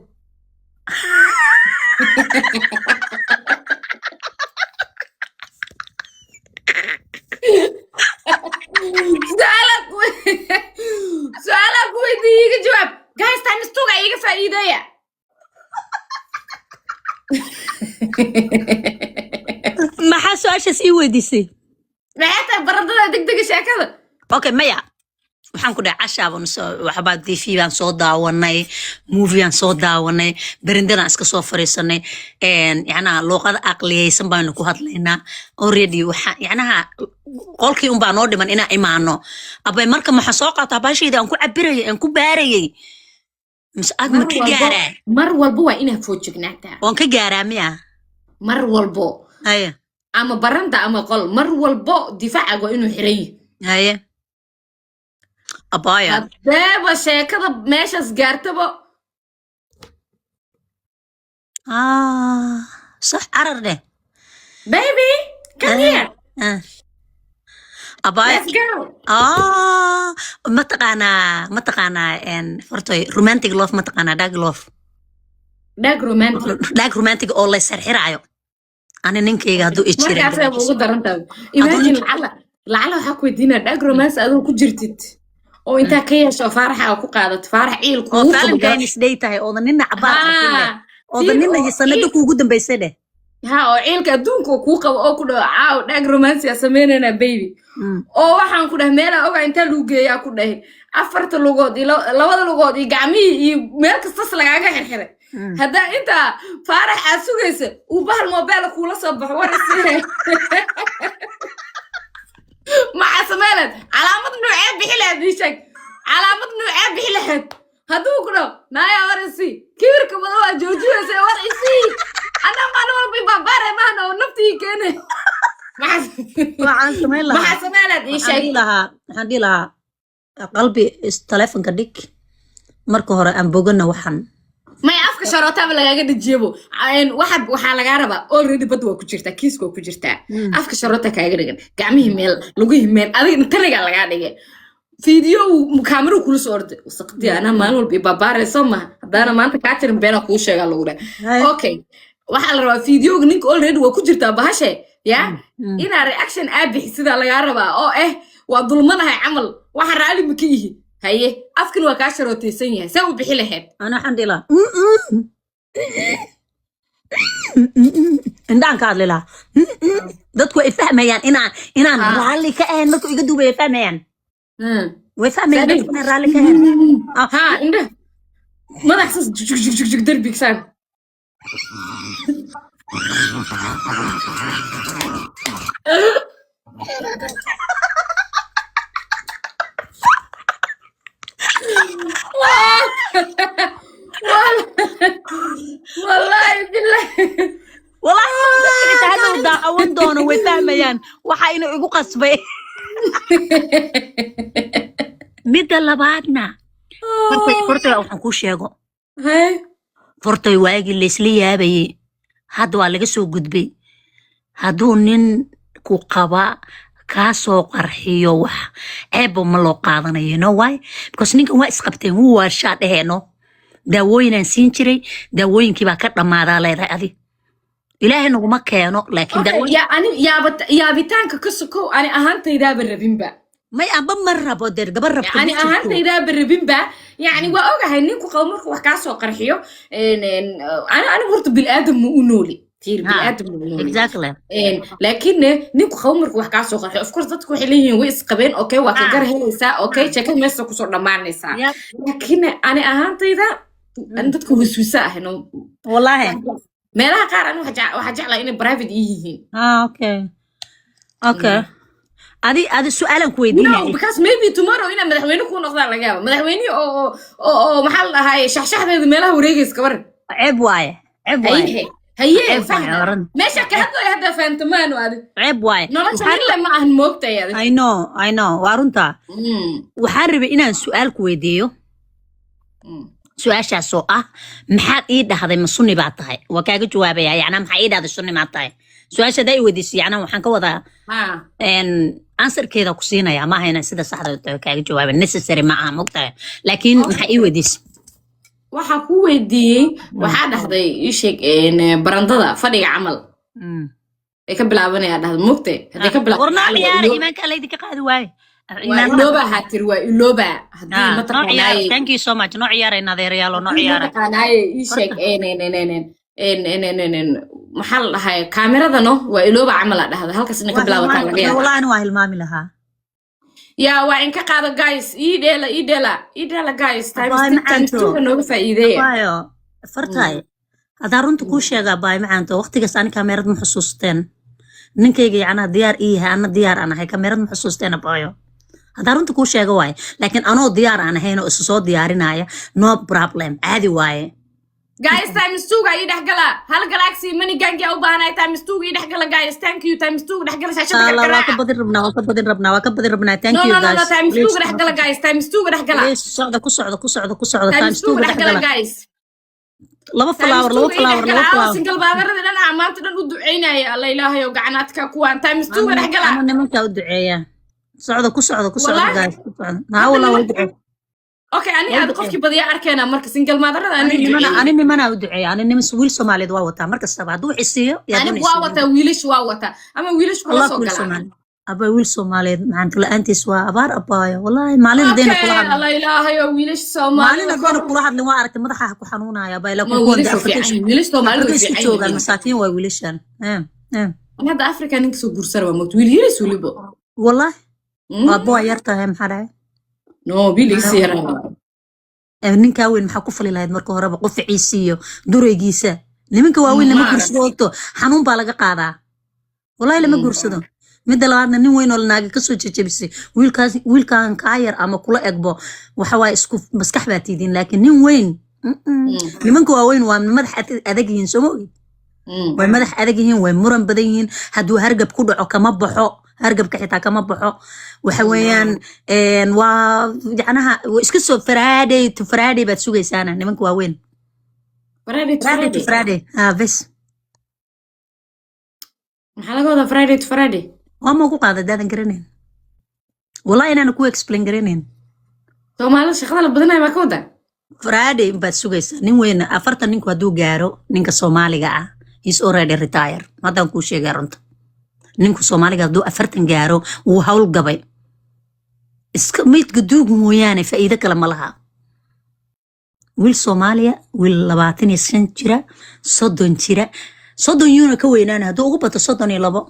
su'aalaha weydiiya iga jawaab guys time istuga iga faa'iideeya maxaa su'aashaas ii weydiisay maxay baradada degdega sheekada okay maya waxaan ku dhahay cashaabaan waxbaa TV baan soo daawanay movie aan soo daawanay berindana iska soo fariisanay yacnaha luuqada aqliyaysan baanu ku hadlaynaa already waxa yacnaha qolkii unbaa noo dhiman inaan imaano abay marka maxaa soo qaataa baashayda aan ku cabirayay aan ku baarayay mis aad ma ka gaaraa mar walba waa inaad foojignaataa waan ka gaaraa miya mar walbo haya ama baranda ama qol mar walbo difaacaga waa inuu xiran yahay haya abaya hadeeba sheekada meeshaas gaartaba صح عرر baby come here أباي let's go ما تقانا إن فرتوي romantic love ما تقانا dag love dag romantic أو لسر حرايو أنا نينكي هادو إتشيري ما كاسة بوجود درنتاو imagine لعله حكوا دينا dag romance أدو كجرتت أو أنت كيش أو فرح أو كقادة فرح عيل كوف أو فعلا كان يسديتها أو ضنينا عبارة أو ضنينا يسندك وجودا بيسده ها أو عيل كدون كوكا أو كده عاو dag romance يا سمينا baby oo waxaan ku dhahay meel oga inta luugeeyaa ku dhahay afarta lugood labada lugood iyo gacmihii iyo meel kasta lagaaga xirxiray hadda inta faarax aad sugaysa uu bahal mobile kula soo baxo warisay ma asmeelad calaamad nuucee bixi lahayd sheeg calaamad nuucee bixi lahayd hadduu ku dhaw naaya warisi kibirka wada waa joojinaysa warisi ana maalin walba baabare maana oo naftii keenay waxaan samayn lahaa qalbi telefonka dhig marka hore aan bogana waxaan may afka شروطها بلا قاعد تجيبه عين واحد وحالة عربة already بدو كوجرتا كيسكو كوجرتا أفك شروطها كاجرين قاميه ميل لقيه ميل أذي نترجع على قاعد فيديو كاميرا كل صورت وسقطي أنا ما نقول ببابار سما هذا أنا ما أنت كاتر بينا كل شيء قالوا أوكي waxaa la rabaa fiidiyooga ninka already waa ku jirtaa bahashe ya inaa reaction aad bixisida laga rabaa oo waa dulmanahay camal waxa raali ma ka yihi haye afkan waa kaa sharootaysan yahay saa u bixi lahayd ana xandila indaan ka hadlila dadku way fahmayaan inaan raali ka ahayn markuu iga duubay fahmayaan way fahmayaan inaan raali ka ahayn ha indha madaxsas jug darbigsan والله بالله هذا دعوان دونه وفهميان waxa inuu igu qasbay mid labaadna hortay waxaan ku sheego hortay waagi leesli yaabay hadda waa laga soo gudbay haduu nin ku qaba ka soo qarxiyo wax eebo ma loo qaadanayo no why because ninkan waa isqabteen wuu waa shaadheeno daawooyin siin jiray daawooyinkii baa ka dhamaadaa leedahay adi ilaahay naguma keeno laakiin daawooyin ya ani yaabitaanka ka sokow ani ahaantayda barabinba may aba marrabo der gabar rabto ani ahaantayda barabinba yani waa ogahay ninku qabo markuu wax ka soo qarxiyo ana horta bil aadam u nooli كثير بالأدب exactly لكن نيكو خمر كوح كاسو خرح of course dadku waxay leeyihiin way isqabeen okay waa ka gar helaysaa okay check meesha ku soo dhamaanaysaa laakiin ani ahaantayda dadku wisuusa ahno wallahi meelaha qaar anu waxa jeclaa inay private yihiin okay adi su'aalan ku weydiinay because maybe tomorrow ina madaxweyne ku noqdaan laga yaabo madaxweyne oo maxal ahay shaxshaxdeedu meelaha wareegayska kabar ceeb waaye هي فاهم ماشي كهدو هذا فانتمان وهذا عيب واي نولش إلا ما أهن موقتها يعني I know وارنتا وحارب إنا سؤال كويديو سؤال شاسو محاد إيدا هذا من السنة بعطاي وكاكو جوابي يعني محاد إيدا هذا السنة بعطاي سؤال شداي وديسي يعني وحان كوضا إن أنصر كذا كسينا يا ما هنا سيدا صحرا كاكو جوابي necessary معها موقتها لكن محاد وديسي waxaa ku weydiiyay waxaa dhahday ii sheeg barandada fadhiga camal ay ka bilaabanaya dhahday mugtay haday ka bilaabanaya ciyaar iimaanka leeydi ka qaadi waay ilooba hatir waa ilooba hadii ma taqaanay thank you so much no ciyaarayna adeerayaal no ciyaar taqaanay ii sheeg maxal lahay kaamirada waa ilooba camal dhahday halkaas in ka bilaabataa laga yaabo wallahi waa hilmaami lahaa يا وين كقاعدة جايز إيدلا جايز تايم نوقف فايدة بايو فرتاي هذا رنت كوش يا باي معناته وقت جس أنا كاميرا محسوستين نكيجي أنا ديار أنا ديار أنا هاي كاميرا محسوستين بايو هذا رنت كوش يا واي لكن أنا ديار أنا هنا أساسات ديارنا هاي no problem عادي واي guys times 2 قاعد يدحقلا هل جالاكسي ماني جانجي او باهناي times 2 يدحقلا guys thank you times 2 دحقلا شاشة الله وكبدر ربنا thank you guys no times 2 دحقلا guys times 2 دحقلا ليش صعدة كسعدة times 2 دحقلا guys لو فلاور سنجل بادر انا عمانت دن ودعينايا الله إلهي وقعناتك كوان times 2 دحقلا انا ما كودعيا صعدة guys ما والله ودعي اوكي أنا قفكي بدي أركينا مركز سنجل ما درد أنا نمنا ودعي أنا نمس ويل سومالي دواوتا مركز سبعة دو حسيه أنا بواوتا ويلش واوتا أما ويلش الله كل سومالي أبا ويل سومالي معنك لا أنت سوا أبار أبايا والله مالين دينا كل واحد الله إلهي يا ويلش سومالي مالين دينا كل واحد لو أرك مدحها كحنونا يا باي لو كون ويلش سومالي في عين المساكين ويلشان أنا هذا أفريقيا نكسو جورسر وموت ويلش ولبو والله أبوا يرتها محرع no bilisira ninka weyn maxaa ku fali lahayd marka horeba qof ciisiyo duraygiisa nimanka waaweyn lama gursado xanuun baa laga qaadaa wallahi lama gursado mid labaadna nin weyn oo naaga ka soo jajabisay wiilkaan ka yar ama kula egbo waxa waa isku maskax baa tiidin laakiin nin weyn nimanka waaweyn waa madax adag yihiin soo way madax adag yihiin way muran badan yihiin hadduu hargab ku dhaco kama baxo hargabka xitaa kama baxo waxa weeyaan waa yacnaha iska soo faraaday baad sugaysaana nimanka waaweyn Friday to Friday to Friday. Friday bes maxaa laga wadaa Friday to Friday? waa ma ku qaada daadan garanayn wallahi inaan ku explain garanayn Soomaalida shaqada la badanayo baa ka wadaa. Friday baad sugaysaa nin weyn 40 ninku hadduu gaaro ninka Soomaaliga ah is already retired haddaan kuu sheegay runta ninku Soomaaliga hadduu 40 gaaro wuu hawl gabay iska maydka duug mooyaane faa'iido kale ma laha wiil Soomaaliya wiil 25 jira 30 jira 30 yuuna ka weynaana hadduu ugu bato 32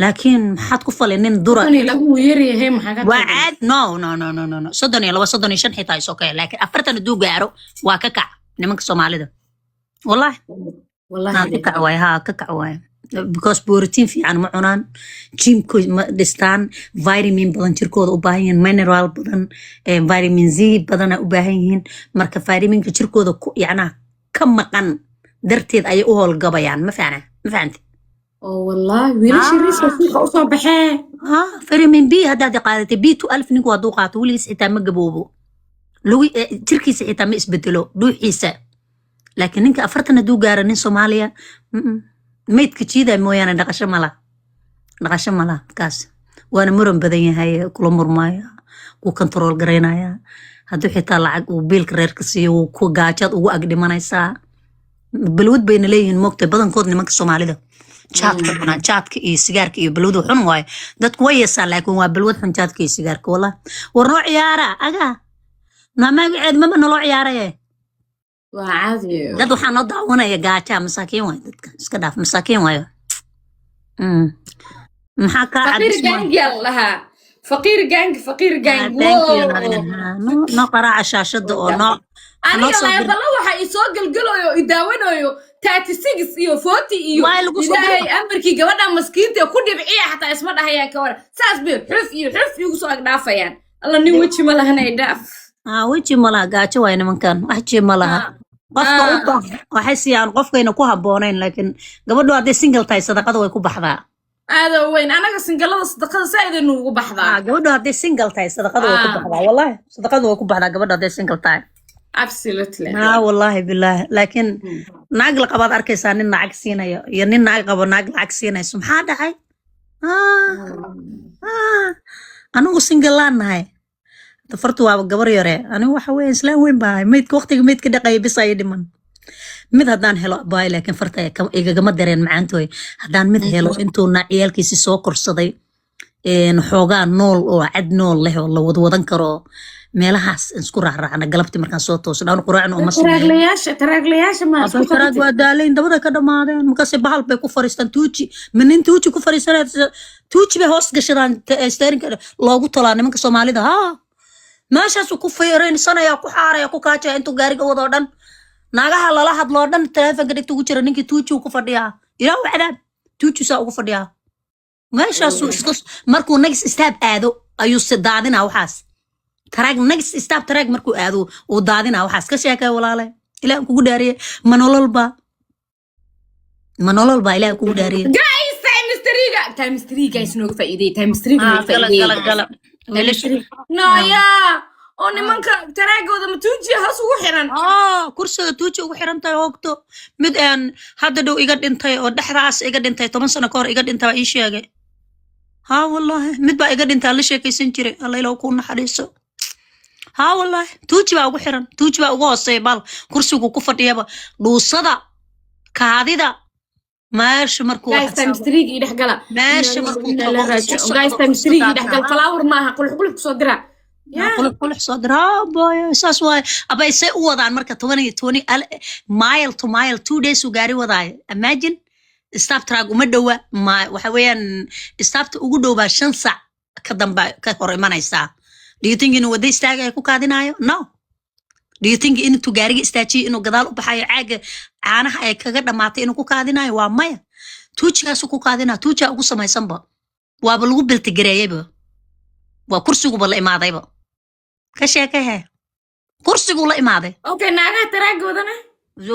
laakiin maxaad ku falinin dura Tani lagu yeerayahay maxaa ka waa caad no 32 xitaa is okay laakiin 40 hadduu gaaro waa ka kac nimanka Soomaalida wallahi wallahi ka kac waay ha ka kac waay because protein fiican ma cunaan gymku ma dhistaan vitamin badan jirkooda u baahan yihiin mineral badan vitamin Z badan u baahan yihiin marka vitaminka jirkooda yacnaa ka maqan darteed ayay u howlgabayaan ma fahanti oo wallahi wiilasha riiska fiiqa u soo baxee vitamin B haddaad qaadatay B12 ninku hadduu qaato weligiis xitaa ma gaboobo jirkiisa xitaa ma isbedelo dhuuxiisa laakiin ninka 40 hadduu gaaro nin Soomaaliya maydka jiida mooyaane dhaqasho mala kaas waana muran badan yahay kula murmaya ku control gareynaya hadduu xitaa lacag uu biilka reerka siiyo ku gaajad ugu ag dhimanaysaa balwad bayna leeyihiin moogtay badankood nimanka Soomaalida jaadka iyo sigaarka iyo balwadu xun waaye dadku way yeesaan laakiin waa balwad xun jaadka iyo sigaarka wallahi war noo ciyaara aga magaceed maba naloo ciyaaraye waa caadi dad waxaa noo daawanaya gaaja masaakiin waayo dadka iska dhaaf masaakiin waayo maxaa kaa faqiir gang yaa lahaa faqiir gang noo qaraaca shaashada oo noo aniga laayabala waxa i soo galgalayo i daawanayo 36 iyo 40 iyo ilaahay amarkii gabadha maskiinta ku dhibciya xataa isma dhahayaan ka war saas bay xuf igu soo agdhaafayaan alla nin weji ma lahanay dhaaf weji ma laha gaajo waay nimankan wax jee ma laha qofka u baax waxay siiyaan qofkayna ku habboonayn laakiin gabadhu hadday single tahay sadaqada way ku baxdaa aado weyn anaga singalada sadaqada saayidanu ugu baxdaa gabadhu hadday single tahay sadaqada way ku baxdaa wallahi sadaqada way ku baxdaa gabadhu hadday single tahay absolutely wallahi billahi laakiin naag la qabaad arkaysaa nin lacag siinayo iyo nin naag qabo naag lacag siinayso maxaa dhacay anigu single laan nahay fartu waa gabar yare anigu waxa weeye islaan weyn baa maydka waqtiga maydka dhaqay bis ay dhiman mid haddaan helo baay laakiin farta igagama dareen macaantooy haddaan mid helo intuu ciyaalkiisi soo korsaday xoogaa nool oo cad nool leh oo la wadwadan karo meelahaas isku raacraacna galabtii markaan soo toosno dhaan quraacna uma taraaglayaasha ma taraag waa daalayn dabada ka dhamaadeen markaas bahal bay ku fariistaan tuuji manin tuuji ku fariisanaa tuuji bay hoos gashadaan steerinka loogu tolaa nimanka Soomaalida meeshaasuu ku feeraysanaya ku xaaraya ku kaajaya intuu gaariga wadoo dhan naagaha lala hadloo dhan taleefanka dhigta ugu jira ninkii tuuji ku fadhiyaa ilaa cadaab tuujisaa ugu fadhiyaa meeshaasuu markuu next step aado ayuu si daadinaa waxaas taraag next step taraag markuu aado uu daadinaa waxaas ka sheekay walaale ilaahan kugu dhaariye ma nolol baa ilaahan kugu dhaariye times 3 guys nooga faa'iiday times 3 nooga faa'iiday no oo nimanka taraagooda ma tuuji hoos ugu xiran kursiga tuuji ugu xiran tahay hoogto mid aan hadda dhow iga dhintay oo dhexdaas iga dhintay 10 sano ka hor iga dhintay ii sheegay wallahi mid baa iga dhintay la sheekaysan jiray alla ilaahu ku naxariiso wallahi tuuji baa ugu xiran tuuji baa ugu hooseey bal kursigu ku fadhiyaba dhuusada kaadida ماشي مركو guys times 3 إيده حقلا ماشي مركو guys times 3 إيده حقلا فلاور معها قل صدرها قل صدرها باي ساس واي أبا يسي وضعان مركا 20 mile to mile 2 days وقاري وضعي imagine استاف تراق ومدوا ما وحويان استاف تقودوا با 5 ساعة كدن با كهور إيمان يسا do you think إنه ودي استاقا يكو كادينايو no do you think إنه تقاري استاجي إنه قدال وبحايا عاقا caanaha ay kaga dhamaatay inuu ku kaadinayo waa maya tuujigaas ku kaadina tuuja ugu samaysanba waaba lagu biltigareeyayba waa kursiguba la imaadayba ka sheekahe kursigu la imaaday okay naagaha taraagoodana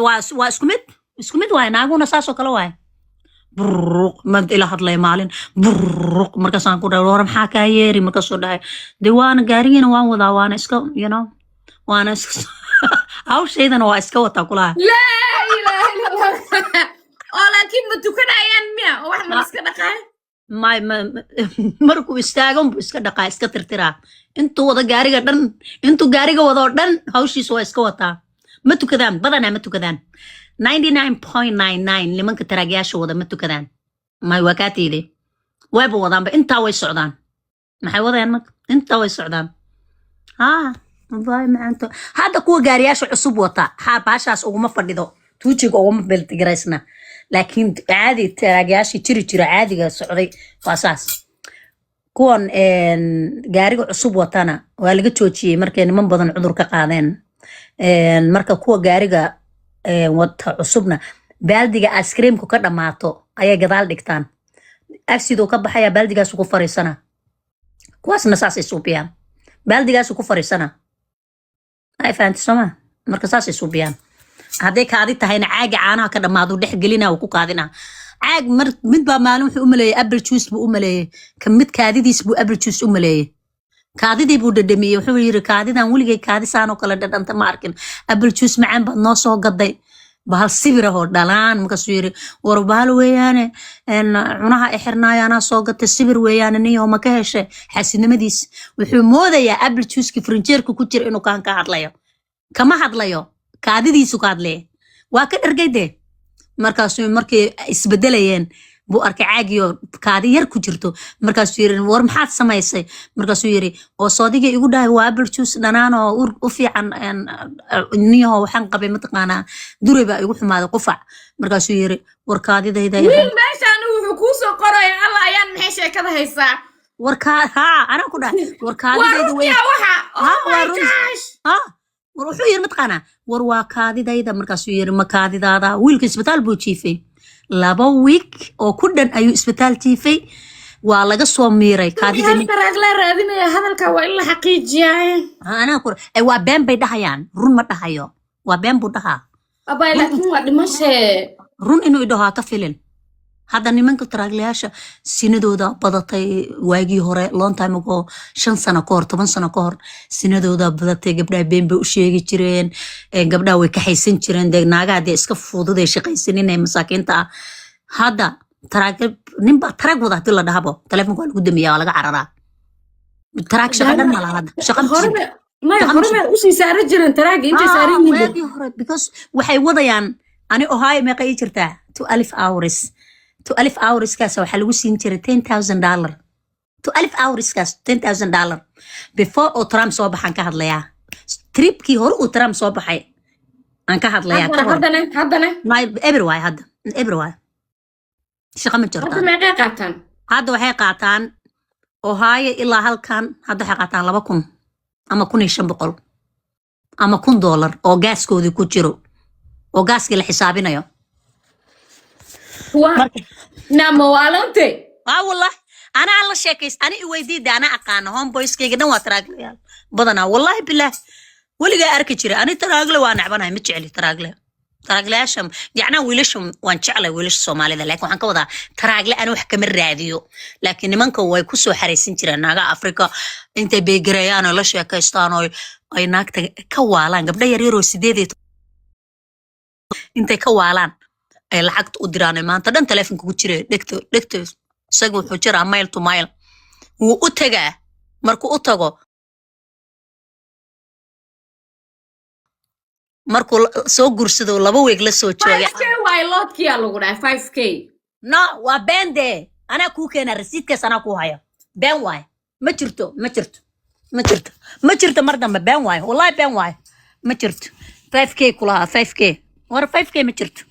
waa isku mid waay naaguna saasoo kale waay burruq mad ila hadlay maalin burruq markaasaan ku dhahay war maxaa kaa yeeri markaasoo dhahay dee waana gaarigiina waan wadaa waana iska waana hawshaydana waa iska wataa kulaha لا إله إلا الله ولكن ما تكنايان ميا واحد ما نسكت دقاي markuu istaagan buu iska dhaqaa iska tirtiraa intuu wada gaariga dhan intuu gaariga wadoo dhan hawshiisa waa iska wataa ma tukadaan badanaa ma tukadaan 99.99 nimanka taraagyaasha wada ma tukadaan may waa kaa tiide wayba wadaanba intaa way socdaan maxay wadayaan marka intaa way socdaan maanta hadda kuwa gaariyaasha cusub wata baashaas uguma fadhido tuujiga uguma beltigaraysna laakiin caadi taraagyaashii jira caadiga socday waa saas kuwan gaariga cusub watana waa laga joojiyey markay niman badan cudur ka qaadeen marka kuwa gaariga wata cusubna baaldiga askreemku ka dhammaato ayay gadaal dhigtaan agsiduu ka baxaya baaldigaasu ku fariisana kuwaasna saasay suubiyaan baaldigaasu ku fariisana ay fahanti sooma marka saasay suubiyaan hadday kaadi tahayna caaga caanaha ka dhammaadu dhex gelina uu ku kaadina caag mid baa maalin wuxuu u maleeyay apple juice buu u maleeyay ka mid kaadidiis buu apple juice u maleeyay kaadidii buu dhadhamiyey wuxuu yiri kaadidan weligay kaadisaan oo kale dhadhanta ma arkin apple juice macaan baad noo soo gaday bahal sibirahoo dhalaan markaasuu yiri war bahal weeyaane cunaha ay xirnaayaanaa soo gatay sibir weeyaane niyoo ma ka heshay xaasidnimadiis wuxuu moodayaa apple juiceki frinjeerka ku jira inuu kaan ka hadlayo kama hadlayo kaadidiisu ka hadlee waa ka dhargayde markaasuu markay isbedelayeen buu arkay caagiyo kaadi yar ku jirto markaasuu yiri war maxaad samaysay markaasuu yiri oo soodiga igu dhahay waa apple juice dhanaan oo u fiican niyaho waxaan qabay mataqaanaa duray baa igu xumaaday qufac markaasuu yiri war kaadidayda wiil meeshaan wuxuu kuu soo qoray alla ayaan maxay sheekada haysaa anaa ku dhahay war kaadidayda war wuxuu yiri mataqaanaa war waa kaadidayda markaasuu yiri ma kaadidaada wiilka isbitaal buu jiifay 2 week oo ku dhan ayuu isbitaal jiifay waa laga soo miiray kaadidani taraagla raadinaya hadalka waa in la xaqiijiyaa anaa ku waa been bay dhahayaan run ma dhahayo waa been buu dhahaa abay laakiin waa dhimashe run inuu idhahaa ka filin hadda nimanka taraaglayaasha sinadooda badatay waagii hore long time ago 5 sano ka hor 10 sano ka hor sinadooda badatay gabdhaha been bay u sheegi jireen gabdhaha way ka haysan jireen naagaha dee iska fududay shaqaysanin ee masaakiinta ah hadda ninba taraag wada hadii la dhahabo telefoonka waa lagu damiyaa waa laga cararaa taraag shaqa dhan ma laha hadda shaqa hore usii saaran jireen taraag intay saaran yihiin because waxay wadayaan ani ohay meeqa ii jirtaa 2 hours 2 hours kaas waxa lagu siin jiray $10,000 2 hours kaas $10,000 before oo Trump soo baxan ka hadlayaa tripkii hore uu Trump soo baxay aan ka hadlayaa haddana everywhere shaqa ma jirto hadda waxay qaataan Ohio ilaa halkan hadda waxay qaataan 2,000 ama 1,500 ama $1,000 oo gaaskoodii ku jiro oo gaaskii la xisaabinayo نعم والله والله انا على شيكيس انا ويدي انا اقانا هوم بويس كيغ دن وا تراغليال بدنا والله بالله ولغا اركي جيري انا تراغله وا نعبناي ما جيلي تراغلاasham yacna wiilashum waan jeclay wiilash Soomaalida laakiin waxaan ka wadaa taraagle aan wax kama raadiyo laakiin nimanka way ku soo xareysan jireen naga Afrika intay beegrayaan oo la sheekaystaan oo ay naagta ka waalaan gabdha yar yar oo 8 intay ka waalaan ay lacagta u diraan maanta dhan telefoonka ku jira dhegto isagu wuxuu jiraa mile to mile wuu u tagaa markuu u tago markuu soo guursado 2 week la soo joogay 5k way loodkii lagu dhahay 5k no waa bende ana ku keena rasiidkaas ana ku haya ben way ma jirto mar dambe ben way wallahi ben way ma jirto 5k kula 5k war 5k ma jirto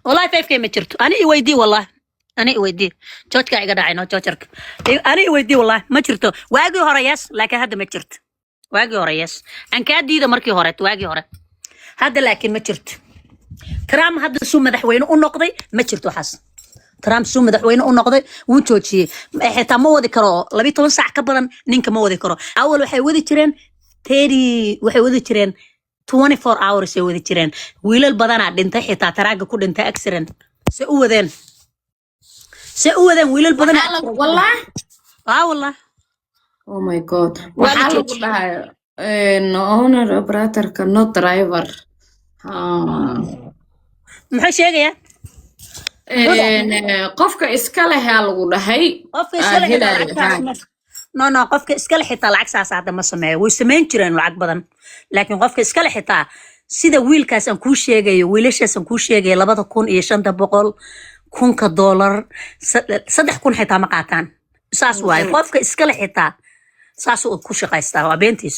والله 5k ما جرت انا ويدي والله انا ويدي جوجك ايغا داعينو جوجرك انا ويدي والله ما جرت واغي هورياس لكن هذا ما جرت واغي هورياس ان كاديده markii hore واغي hore هذا لكن ما جرت ترام هذا سو مدحوينه u noqday ma jirto xas ترام سو مدحوينه u noqday wuu joojiyay xitaa ma wadi karo 12 saac ka badan ninka ma wadi karo awal waxay wadi jireen 24 hours ay wadi jireen wiilal badan dhintay xitaa taraaga ku dhintay accident se u wadeen wiilal badan wallahi والله oh my god waxa lagu dhahay owner operator not driver maxay sheegayaan qofka iska leh aa lagu dhahay qofka iskale xitaa lacagtaas no qofka iskale xitaa lacag saas hadda ma sameeyo way samayn jireen lacag badan laakiin qofka iskale xitaa sida wiilkaas aan kuu sheegayo wiilashaas aan kuu sheegayo 2,500 kunka dollar 3,000 xitaa ma qaataan saas waaye qofka iskale xitaa saas uu ku shaqaystaa waa beentiis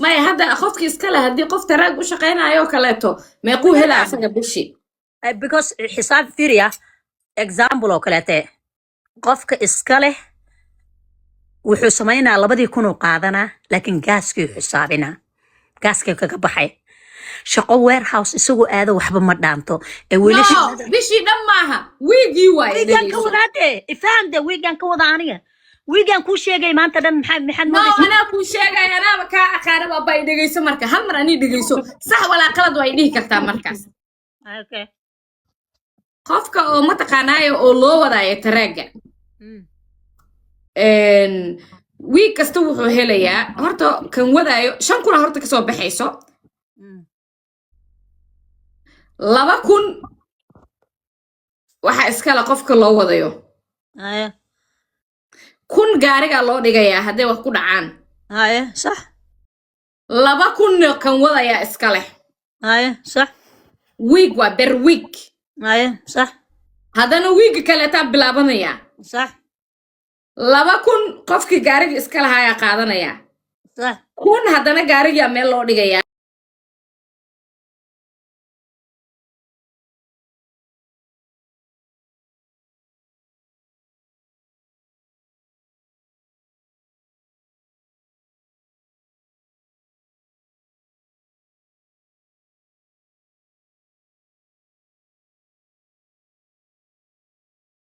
maya hadda qofka iska leh haddii qof taraag u shaqaynayo kaleeto meequu helaa asaga bishii because xisaab fiiriya example oo kaleete qofka iska leh wuxuu samaynaa 2,000 qaadanaa laakiin gaaskii xisaabinaa gaaskii kaga baxay shaqo warehouse isagu aado waxba ma dhaanto ee wiilasha bishii dhan maaha wiigii waaye wiigan ka wadaade ifahamde wiigan ka wada aniga wiigan kuu sheegay maanta dhan maxaad no anaa kuu sheegay anaaba kaa aqaanaba bay dhegayso marka hal mar anii dhegayso sax walaa qalad way dhihi kartaa markaas okay qofka oo mataqaanaayo oo loo wadaayo taraaga wiig kasta wuxuu helayaa horta kan wadaayo 5,000 horta kasoo baxayso 2,000 waxa iskala qofka loo wadayo 1,000 gaariga loo dhigayaa hadday wax ku dhacaan صح 2,000 kan wadayaa iska leh صح wiig waa ber wiig صح haddana wiiga kaleetaa bilaabanaya صح 2,000 qofkii gaariga iska lahaa ayaa qaadanaya صح 1,000 haddana gaarigaa meel loo dhigayaa